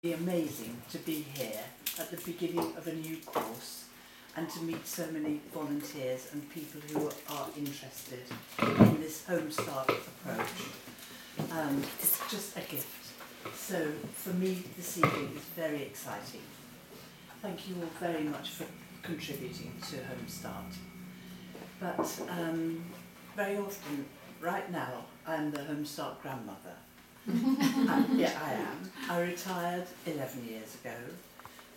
It's amazing to be here at the beginning of a new course and to meet so many volunteers and people who are interested in this home start approach. It's just a gift. So for me this evening is very exciting. Thank you all very much for contributing to Home Start. But very often, right now, I'm the Home Start grandmother. Yeah, I am. I retired 11 years ago,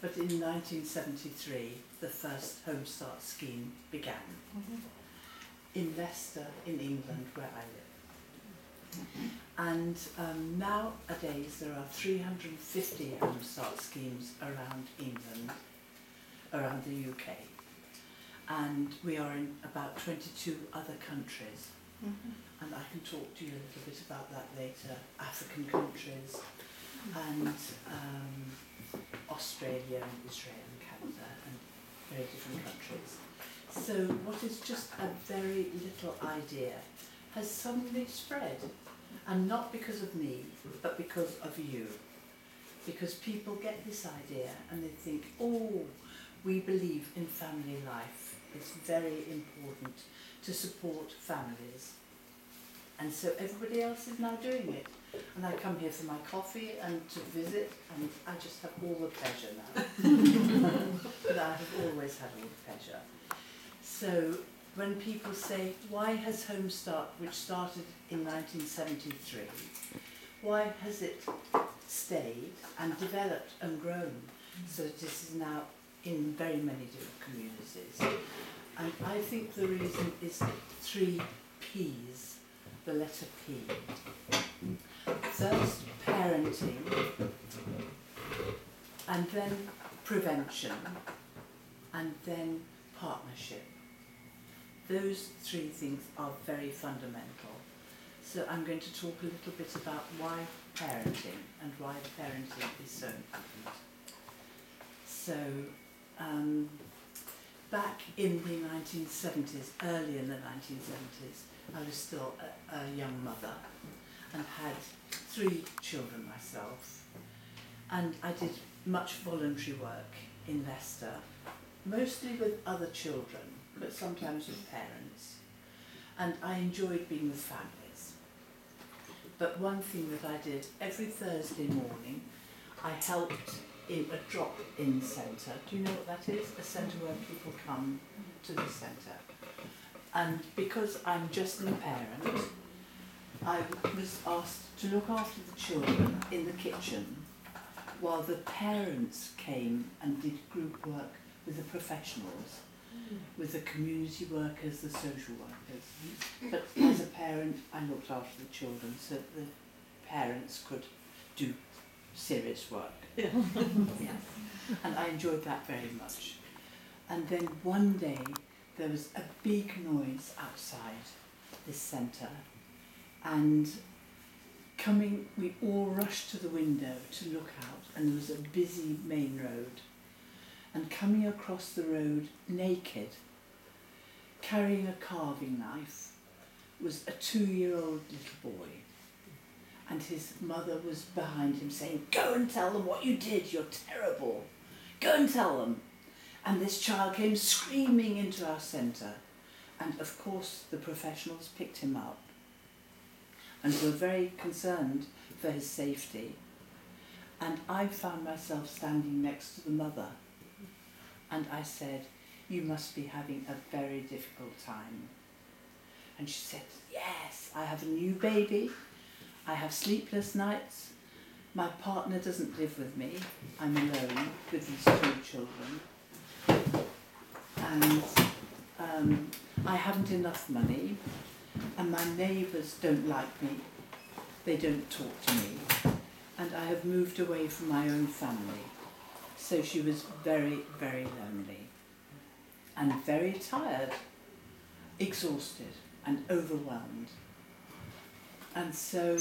but in 1973 the first Home Start scheme began in Leicester, in England, where I live. And nowadays there are 350 Home Start schemes around England, around the UK, and we are in about 22 other countries. And I can talk to you a little bit about that later. African countries and Australia and Israel and Canada and very different countries. So what is just a very little idea has suddenly spread, and not because of me, but because of you. Because people get this idea and they think, oh, we believe in family life. It's very important to support families. And so everybody else is now doing it. And I come here for my coffee and to visit, and I just have all the pleasure now. But I have always had all the pleasure. So when people say, why has Home Start, which started in 1973, why has it stayed and developed and grown so that this is now in very many different communities? And I think the reason is 3 P's. The letter P. First, parenting, and then prevention, and then partnership. Those 3 things are very fundamental. So I'm going to talk a little bit about why parenting and why parenting is so important. So, back in the 1970s, early in the 1970s, I was still a young mother and had 3 children myself, and I did much voluntary work in Leicester, mostly with other children, but sometimes with parents, and I enjoyed being with families. But one thing that I did every Thursday morning, I helped in a drop-in centre. Do you know what that is? A centre where people come to the centre. And because I'm just a parent, I was asked to look after the children in the kitchen while the parents came and did group work with the professionals, with the community workers, the social workers. But as a parent, I looked after the children so that the parents could do serious work. Yeah. And I enjoyed that very much. And then one day, there was a big noise outside this centre, and we all rushed to the window to look out, and there was a busy main road, and coming across the road naked, carrying a carving knife, was a 2-year-old little boy, and his mother was behind him saying, "Go and tell them what you did, you're terrible, go and tell them." And this child came screaming into our centre, and of course the professionals picked him up and were very concerned for his safety. And I found myself standing next to the mother, and I said, "You must be having a very difficult time." And she said, "Yes, I have a new baby, I have sleepless nights, my partner doesn't live with me, I'm alone with these 2 children. And I haven't enough money, and my neighbours don't like me, they don't talk to me, and I have moved away from my own family." So she was very, very lonely and very tired, exhausted and overwhelmed. And so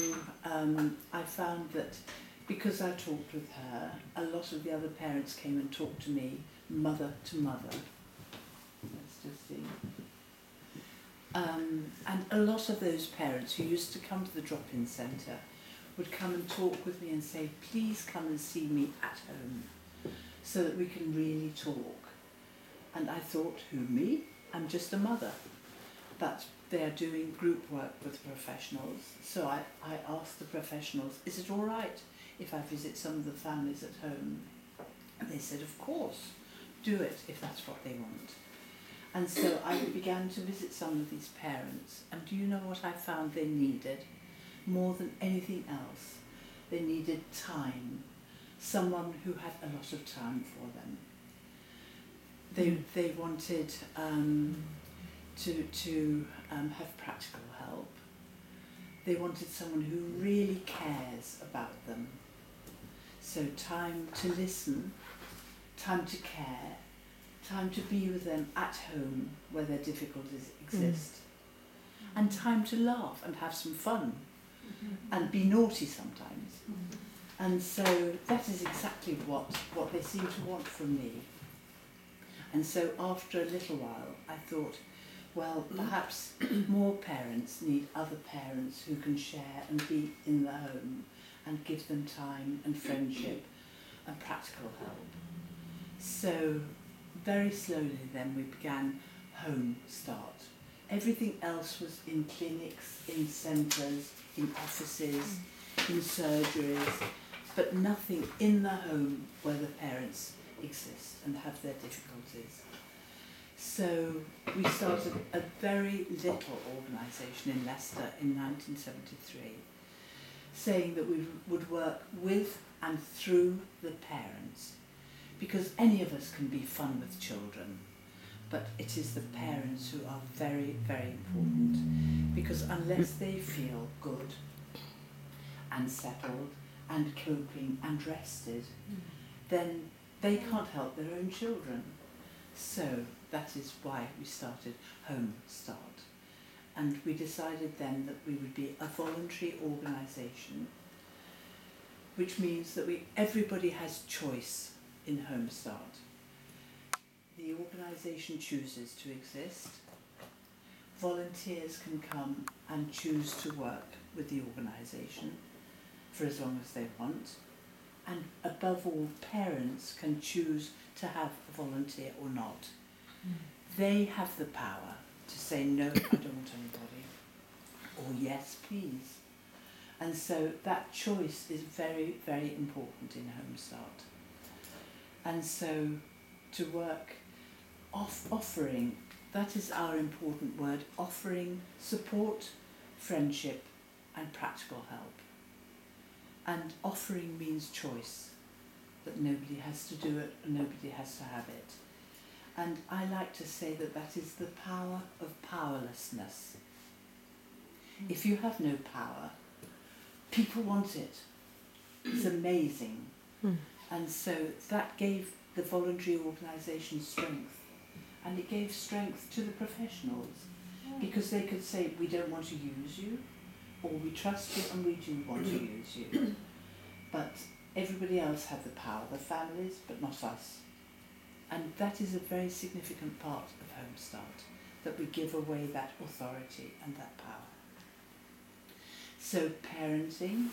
I found that because I talked with her, a lot of the other parents came and talked to me, mother to mother. Let's just see. And a lot of those parents who used to come to the drop-in centre would come and talk with me and say, please come and see me at home so that we can really talk. And I thought, who, me? I'm just a mother. But they're doing group work with professionals. So I asked the professionals, is it all right if I visit some of the families at home? And they said, of course, do it if that's what they want. And so I began to visit some of these parents. And do you know what I found they needed? More than anything else, they needed time. Someone who had a lot of time for them. They wanted to have practical help. They wanted someone who really cares about them. So time to listen, time to care, time to be with them at home where their difficulties exist, and time to laugh and have some fun and be naughty sometimes. And so that is exactly what they seem to want from me. And so after a little while I thought, well, perhaps more parents need other parents who can share and be in the home and give them time and friendship and practical help. So very slowly then we began Home Start. Everything else was in clinics, in centres, in offices, in surgeries, but nothing in the home where the parents exist and have their difficulties. So we started a very little organisation in Leicester in 1973, saying that we would work with and through the parents, because any of us can be fun with children, but it is the parents who are very, very important, because unless they feel good and settled and coping and rested, then they can't help their own children. So that is why we started Home Start. And we decided then that we would be a voluntary organisation, which means that everybody has choice in Home Start. The organisation chooses to exist. Volunteers can come and choose to work with the organisation for as long as they want. And above all, parents can choose to have a volunteer or not. They have the power to say, no, I don't want anybody, or yes, please. And so that choice is very, very important in Home Start. And so to work offering, that is our important word, offering support, friendship and practical help. And offering means choice, that nobody has to do it and nobody has to have it. And I like to say that that is the power of powerlessness. If you have no power, people want it. It's amazing. And so that gave the voluntary organisation strength. And it gave strength to the professionals, because they could say, we don't want to use you, or we trust you and we do want to use you. But everybody else had the power, the families, but not us. And that is a very significant part of Home Start, that we give away that authority and that power. So parenting,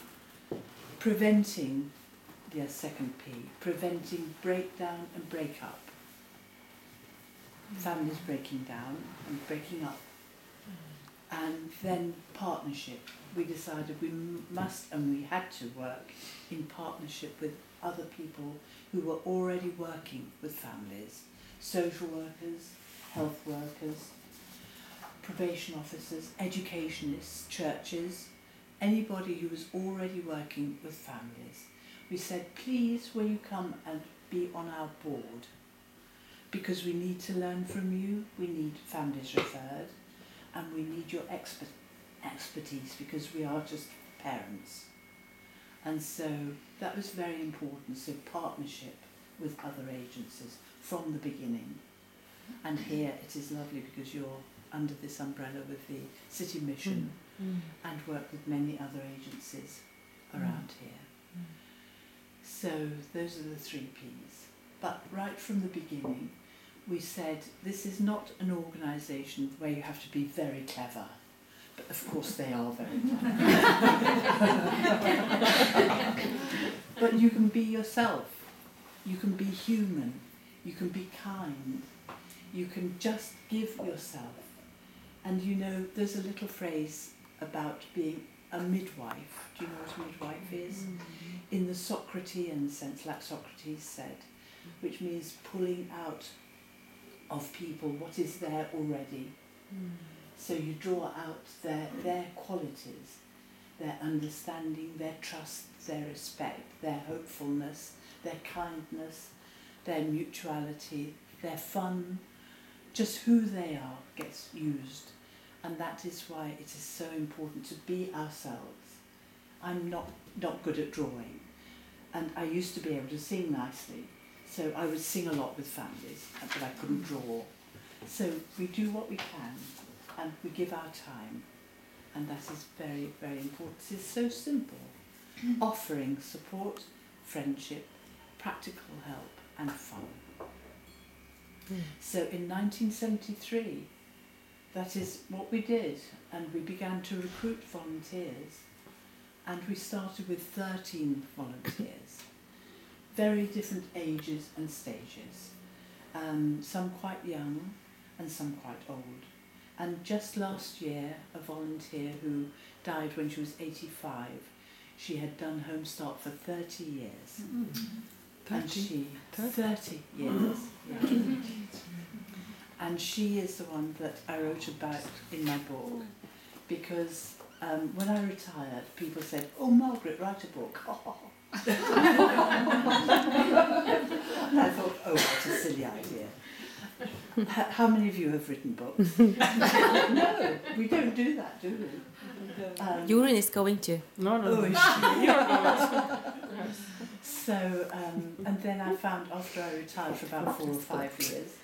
preventing, the second P, preventing breakdown and breakup. Families breaking down and breaking up. And then partnership. We decided we must and we had to work in partnership with other people who were already working with families. Social workers, health workers, probation officers, educationists, churches, anybody who was already working with families. We said, please, will you come and be on our board? Because we need to learn from you, we need families referred, and we need your expertise, because we are just parents. And so that was very important, so partnership with other agencies from the beginning. And here it is lovely because you're under this umbrella with the City Mission and work with many other agencies around here. So those are the 3 Ps. But right from the beginning, we said this is not an organisation where you have to be very clever, But of course they are very tough. But you can be yourself. You can be human. You can be kind. You can just give yourself. And you know, there's a little phrase about being a midwife. Do you know what a midwife is? In the Socratean sense, like Socrates said, which means pulling out of people what is there already. So you draw out their qualities, their understanding, their trust, their respect, their hopefulness, their kindness, their mutuality, their fun. Just who they are gets used. And that is why it is so important to be ourselves. I'm not good at drawing. And I used to be able to sing nicely. So I would sing a lot with families, but I couldn't draw. So we do what we can, and we give our time. And that is very, very important. It's so simple. Offering support, friendship, practical help, and fun. So in 1973, that is what we did, and we began to recruit volunteers, and we started with 13 volunteers, very different ages and stages, some quite young and some quite old. And just last year, a volunteer who died when she was 85, she had done Home Start for 30 years. 30 years. Yeah. And she is the one that I wrote about in my book, because when I retired, people said, "Oh, Margaret, write a book." I thought, oh, what a silly idea. How many of you have written books? No, we don't do that, do we? Jorunn is going to. No. Oh, is she? You're going. So, and then I found after I retired for about 4 or 5 years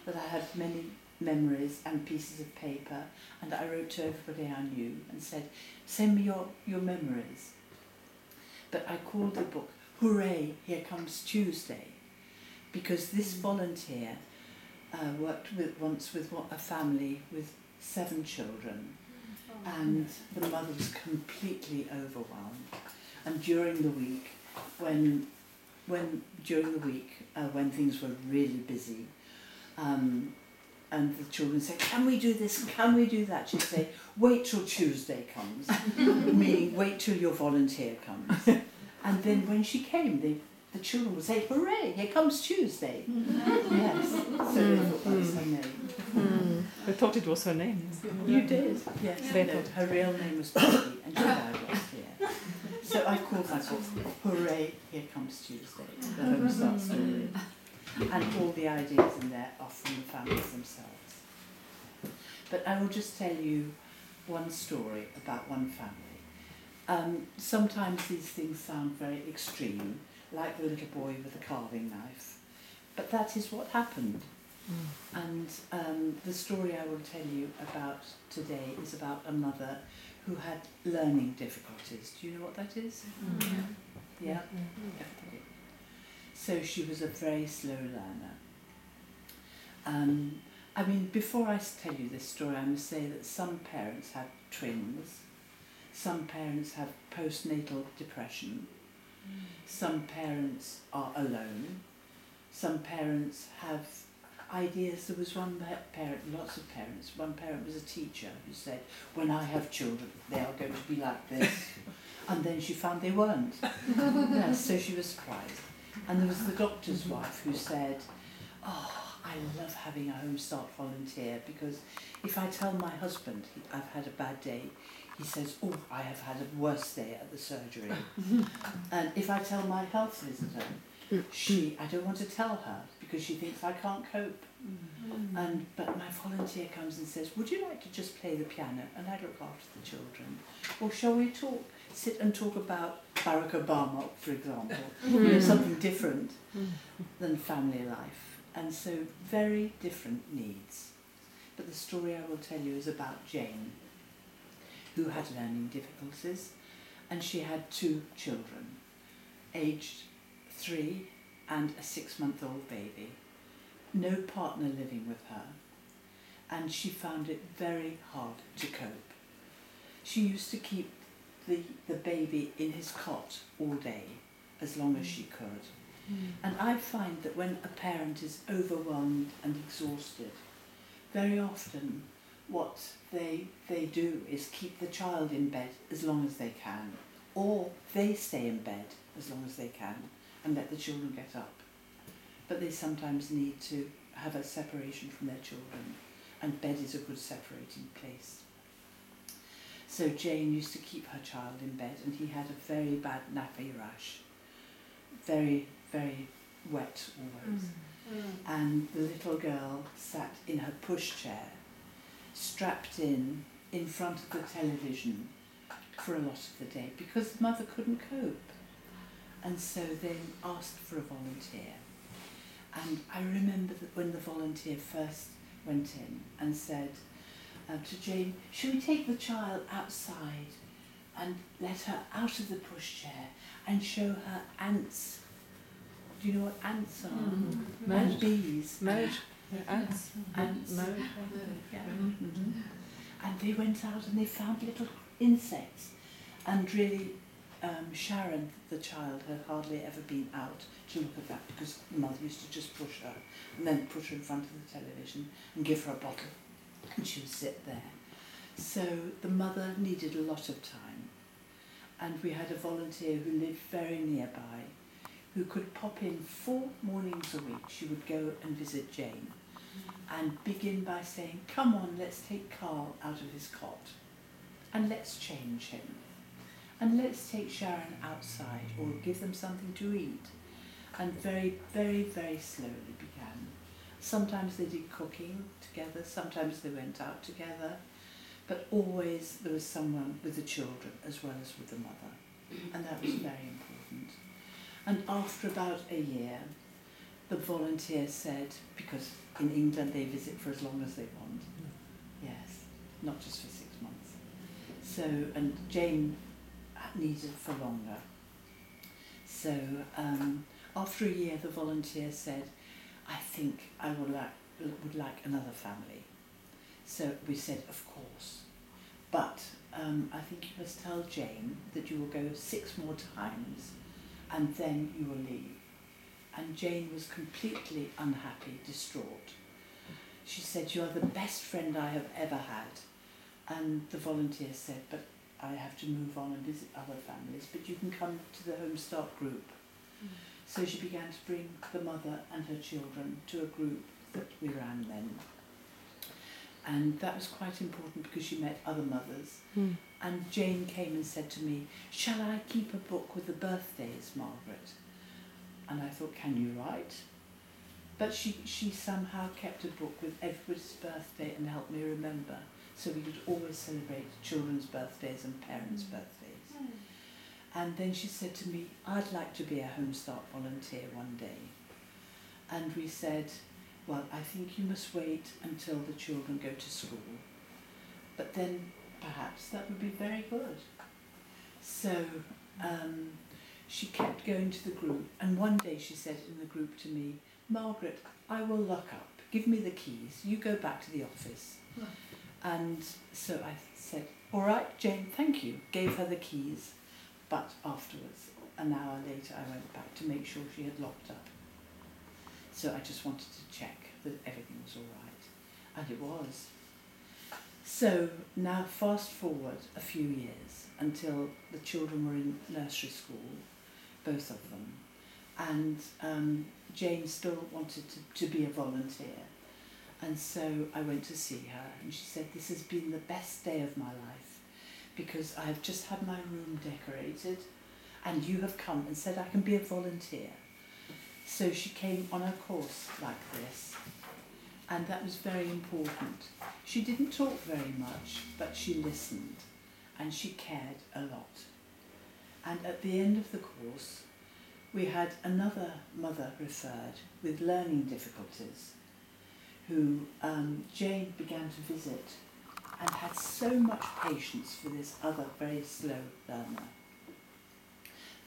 that I had many memories and pieces of paper, and I wrote to everybody I knew and said, "Send me your memories." But I called the book "Hooray, Here Comes Tuesday," because this volunteer worked once with a family with 7 children, and the mother was completely overwhelmed. And during the week, when things were really busy, and the children said, "Can we do this? Can we do that?" She'd say, "Wait till Tuesday comes," meaning wait till your volunteer comes. And then when she came, the children would say, "Hooray, here comes Tuesday." Yes, so they thought that was her name. I thought it was her name. You did? Yes. No, her real name was Peggy, and she died last year. So I called my book "Hooray, Here Comes Tuesday," the Home Start story. And all the ideas in there are from the families themselves. But I will just tell you one story about one family. Sometimes these things sound very extreme, like the little boy with the carving knife, but that is what happened. And the story I will tell you about today is about a mother who had learning difficulties. Do you know what that is? Yeah? Okay. So she was a very slow learner. I mean, before I tell you this story, I must say that some parents have twins, some parents have postnatal depression, some parents are alone, some parents have ideas. There was one parent, lots of parents, one parent was a teacher who said, "When I have children, they are going to be like this." And then she found they weren't. Yes, so she was surprised. And there was the doctor's wife who said, "Oh, I love having a Home Start volunteer, because if I tell my husband I've had a bad day, he says, 'Oh, I have had a worse day at the surgery.' And if I tell my health visitor, I don't want to tell her because she thinks I can't cope. But my volunteer comes and says, 'Would you like to just play the piano and I look after the children? Or shall we sit and talk about Barack Obama, for example, something different than family life.' And so very different needs. But the story I will tell you is about Jane, who had learning difficulties, and she had 2 children, aged 3 and a 6-month-old baby. No partner living with her, and she found it very hard to cope. she used to keep the baby in his cot all day, as long as she could. And I find that when a parent is overwhelmed and exhausted, very often what they do is keep the child in bed as long as they can, or they stay in bed as long as they can and let the children get up. But they sometimes need to have a separation from their children, and bed is a good separating place. So Jane used to keep her child in bed, and he had a very bad nappy rash, very, very wet always. And the little girl sat in her pushchair, strapped in front of the television for a lot of the day because the mother couldn't cope. And so they asked for a volunteer. And I remember that when the volunteer first went in and said to Jane, "Shall we take the child outside and let her out of the pushchair and show her ants?" Do you know what ants are? And bees. Ants. Ants. Yeah. And they went out and they found little insects. And really, Sharon, the child, had hardly ever been out to look at that because the mother used to just push her and then put her in front of the television and give her a bottle and she would sit there. So the mother needed a lot of time. And we had a volunteer who lived very nearby who could pop in 4 mornings a week. She would go and visit Jane and begin by saying, "Come on, let's take Carl out of his cot and let's change him. And let's take Sharon outside or give them something to eat." And very, very, very slowly began. Sometimes they did cooking together, sometimes they went out together, but always there was someone with the children as well as with the mother. And that was very important. And after about a year, the volunteer said, because in England they visit for as long as they want, yes, not just for 6 months. So, and Jane needed for longer. So after a year, the volunteer said, "I think I would like another family." So we said, "Of course, but I think you must tell Jane that you will go 6 more times and then you will leave." And Jane was completely unhappy, distraught. She said, "You are the best friend I have ever had." And the volunteer said, "But I have to move on and visit other families, but you can come to the Home Start group." So she began to bring the mother and her children to a group that we ran then. And that was quite important because she met other mothers. And Jane came and said to me, "Shall I keep a book with the birthdays, Margaret?" And I thought, "Can you write?" But she somehow kept a book with everybody's birthday and helped me remember. So we could always celebrate children's birthdays and parents' birthdays. And then she said to me, "I'd like to be a Home Start volunteer one day." And we said, "Well, I think you must wait until the children go to school. But then perhaps that would be very good." So she kept going to the group. And one day she said in the group to me, "Margaret, I will lock up. Give me the keys. You go back to the office." And so I said, "All right, Jane, thank you." Gave her the keys. But afterwards, an hour later, I went back to make sure she had locked up. So I just wanted to check that everything was all right. And it was. So now fast forward a few years until the children were in nursery school, both of them. And Jane still wanted to be a volunteer. And so I went to see her and she said, "This has been the best day of my life because I have just had my room decorated and you have come and said I can be a volunteer." So she came on a course like this and that was very important. She didn't talk very much, but she listened and she cared a lot. And at the end of the course, we had another mother referred with learning difficulties who Jane began to visit and had so much patience for this other very slow learner.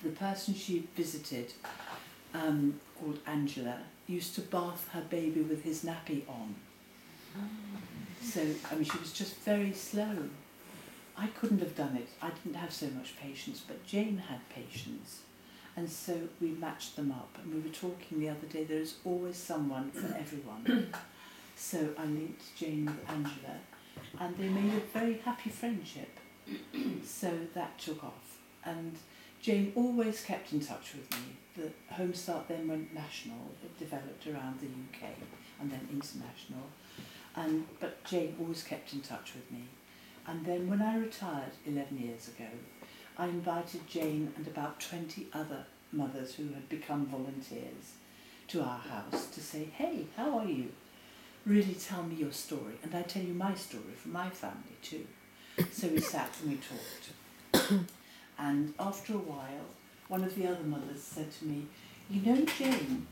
The person she visited, called Angela, used to bath her baby with his nappy on. So, I mean, she was just very slow. I couldn't have done it. I didn't have so much patience, but Jane had patience. And so we matched them up. And we were talking the other day, there is always someone for everyone. So I linked Jane with Angela, and they made a very happy friendship. So that took off. And Jane always kept in touch with me. The Home Start then went national. It developed around the UK and then international. But Jane always kept in touch with me. And then when I retired 11 years ago, I invited Jane and about 20 other mothers who had become volunteers to our house to say, hey, how are you? Really tell me your story. And I tell you my story from my family too. So we sat and we talked. And after a while, one of the other mothers said to me, you know, Jane,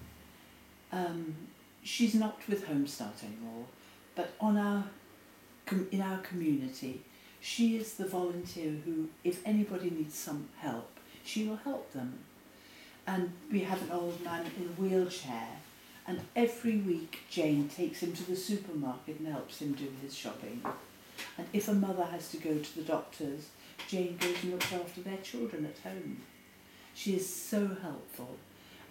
she's not with Home Start anymore, but in our community, she is the volunteer who, if anybody needs some help, she will help them. And we have an old man in a wheelchair, and every week Jane takes him to the supermarket and helps him do his shopping. And if a mother has to go to the doctors, Jane goes and looks after their children at home. She is so helpful.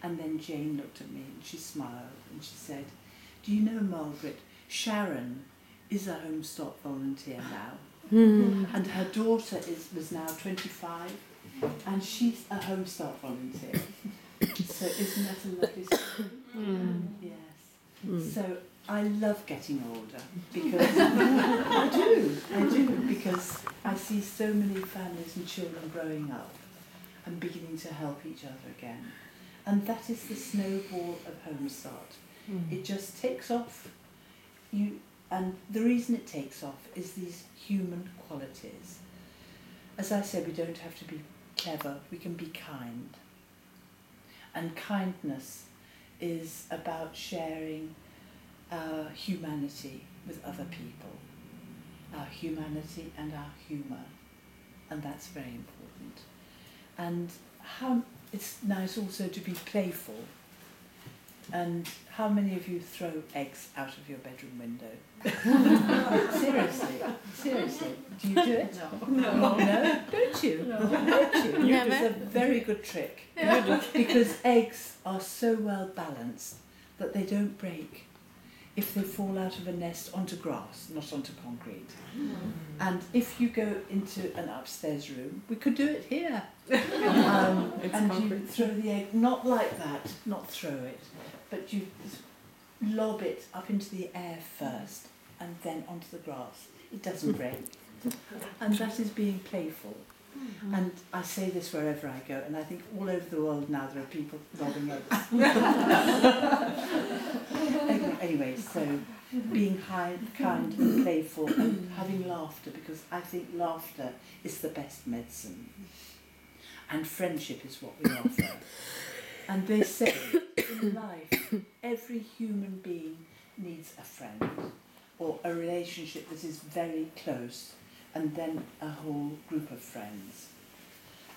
And then Jane looked at me and she smiled and she said, do you know, Margaret, Sharon is a Home Start volunteer now. And her daughter was now 25 and she's a Home Start volunteer. So isn't that a lovely story? Yes. So I love getting older because I do, because I see so many families and children growing up and beginning to help each other again. And that is the snowball of Home Start. It just takes off. And the reason it takes off is these human qualities. As I said, we don't have to be clever, we can be kind. And kindness is about sharing our humanity with other people, our humanity and our humour, and that's very important. And how it's nice also to be playful. And how many of you throw eggs out of your bedroom window? Seriously, do you do it? No. Don't you? Don't you? It's a very good trick. Because eggs are so well balanced that they don't break if they fall out of a nest onto grass, not onto concrete. And if you go into an upstairs room, we could do it here. And you throw the egg, not like that, not throw it, but you lob it up into the air first and then onto the grass. It doesn't break. And that is being playful. And I say this wherever I go, and I think all over the world now there are people lobbing eggs. Anyway, so being kind and playful and having laughter, because I think laughter is the best medicine. And friendship is what we offer. And they say in life, every human being needs a friend or a relationship that is very close, and then a whole group of friends.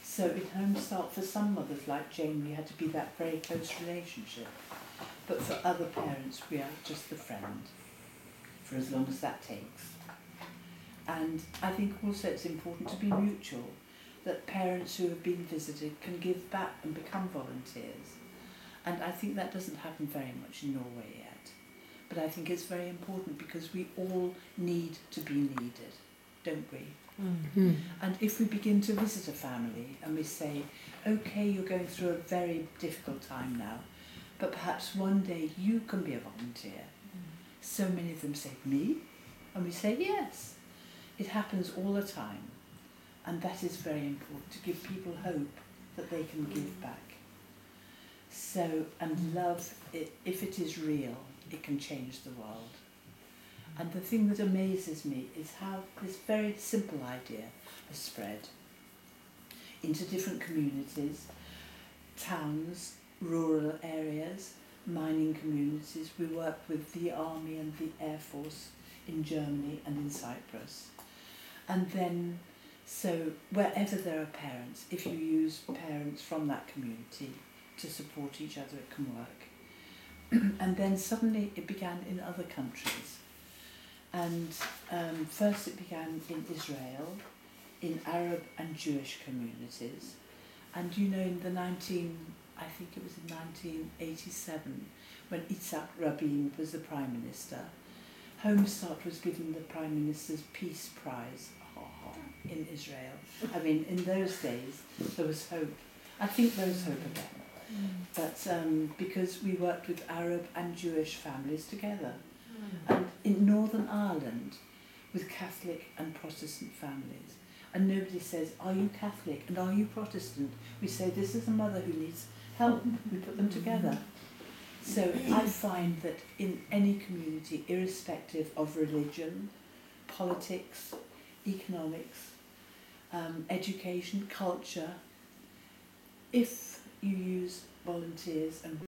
So in Home Start, for some mothers like Jane, we had to be that very close relationship. But for other parents, we are just the friend, for as long as that takes. And I think also it's important to be mutual, that parents who have been visited can give back and become volunteers. And I think that doesn't happen very much in Norway yet. But I think it's very important because we all need to be needed, don't we? And if we begin to visit a family and we say, okay, you're going through a very difficult time now, but perhaps one day you can be a volunteer. So many of them say, me? And we say, yes. It happens all the time. And that is very important, to give people hope that they can give back. So, and love, if it is real, it can change the world. And the thing that amazes me is how this very simple idea has spread into different communities, towns, rural areas, mining communities. We work with the Army and the Air Force in Germany and in Cyprus. And then, so wherever there are parents, if you use parents from that community to support each other, it can work. And then suddenly it began in other countries. And first it began in Israel, in Arab and Jewish communities. And you know, in I think it was in 1987, when Yitzhak Rabin was the Prime Minister, Home Start was given the Prime Minister's Peace Prize in Israel. I mean, in those days, there was hope. I think there was hope again. But because we worked with Arab and Jewish families together. And in Northern Ireland, with Catholic and Protestant families. And nobody says, are you Catholic and are you Protestant? We say, this is a mother who needs help. We put them together. So I find that in any community, irrespective of religion, politics, economics, education, culture, if you use volunteers and